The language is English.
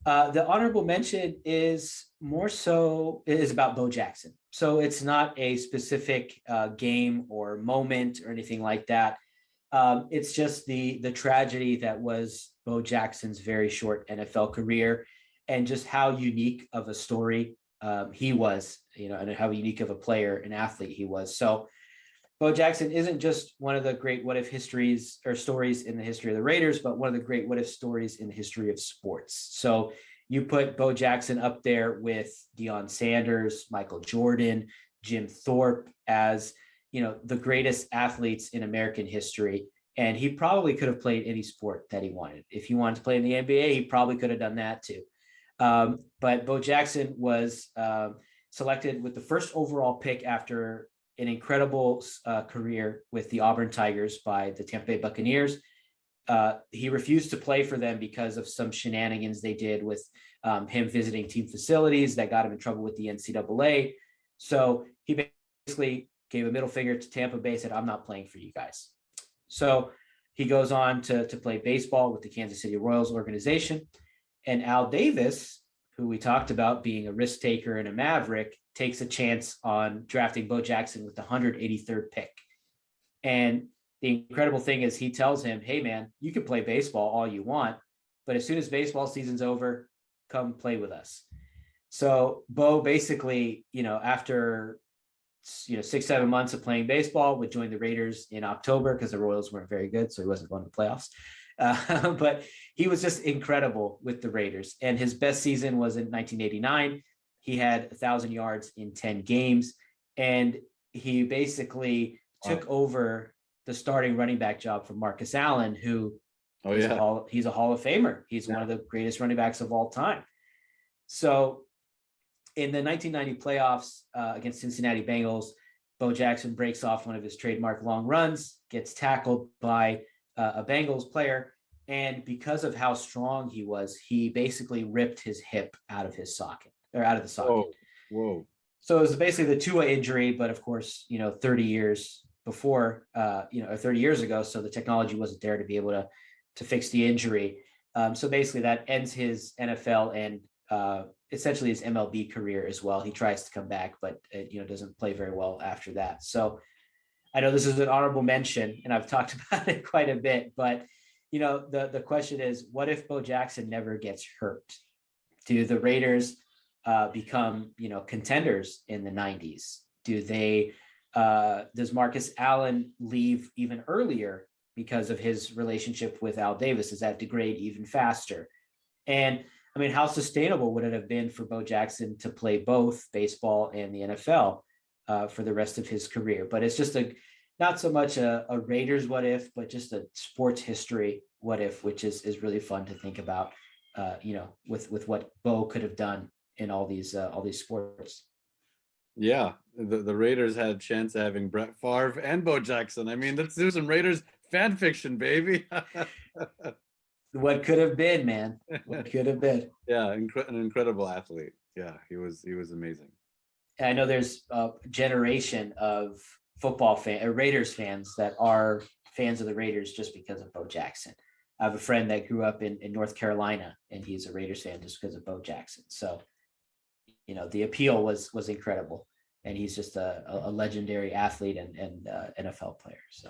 The honorable mention is more so is about Bo Jackson. So it's not a specific game or moment or anything like that. It's just the tragedy that was Bo Jackson's very short NFL career, and just how unique of a story he was, and how unique of a player and athlete he was. So Bo Jackson isn't just one of the great what if histories or stories in the history of the Raiders, but one of the great what if stories in the history of sports. So you put Bo Jackson up there with Deion Sanders, Michael Jordan, Jim Thorpe as, the greatest athletes in American history. And he probably could have played any sport that he wanted. If he wanted to play in the NBA, he probably could have done that too. But Bo Jackson was selected with the first overall pick after an incredible career with the Auburn Tigers by the Tampa Bay Buccaneers. He refused to play for them because of some shenanigans they did with him visiting team facilities that got him in trouble with the NCAA. So he basically gave a middle finger to Tampa Bay, said, I'm not playing for you guys. So he goes on to play baseball with the Kansas City Royals organization. And Al Davis, who we talked about being a risk taker and a maverick, takes a chance on drafting Bo Jackson with the 183rd pick. And the incredible thing is he tells him, hey, man, you can play baseball all you want, but as soon as baseball season's over, come play with us. So Bo basically, after 6-7 months of playing baseball, would join the Raiders in October because the Royals weren't very good, so he wasn't going to the playoffs. But he was just incredible with the Raiders. And his best season was in 1989. He had 1,000 yards in 10 games. And he basically took over the starting running back job from Marcus Allen, who he's a Hall of Famer. He's one of the greatest running backs of all time. So in the 1990 playoffs against Cincinnati Bengals, Bo Jackson breaks off one of his trademark long runs, gets tackled by a Bengals player. And because of how strong he was, he basically ripped his hip out of the socket. Whoa. So it was basically the Tua injury, but of course, 30 years before, or 30 years ago. So the technology wasn't there to be able to fix the injury. So basically that ends his NFL and essentially his MLB career as well. He tries to come back, but doesn't play very well after that. So I know this is an honorable mention and I've talked about it quite a bit, but the question is, what if Bo Jackson never gets hurt? Do the Raiders become, contenders in the 90s? Does Marcus Allen leave even earlier because of his relationship with Al Davis? Does that degrade even faster? And I mean, how sustainable would it have been for Bo Jackson to play both baseball and the NFL for the rest of his career? But it's just not so much a Raiders what if, but just a sports history what if, which is really fun to think about, with what Bo could have done in all these sports. Yeah, the Raiders had a chance of having Brett Favre and Bo Jackson. I mean, let's do some Raiders fan fiction, baby. What could have been, man. What could have been. Yeah, an incredible athlete. Yeah, he was amazing. And I know there's a generation of football Raiders fans that are fans of the Raiders just because of Bo Jackson. I have a friend that grew up in North Carolina, and he's a Raiders fan just because of Bo Jackson. So, the appeal was incredible, and he's just a legendary athlete and NFL player. So.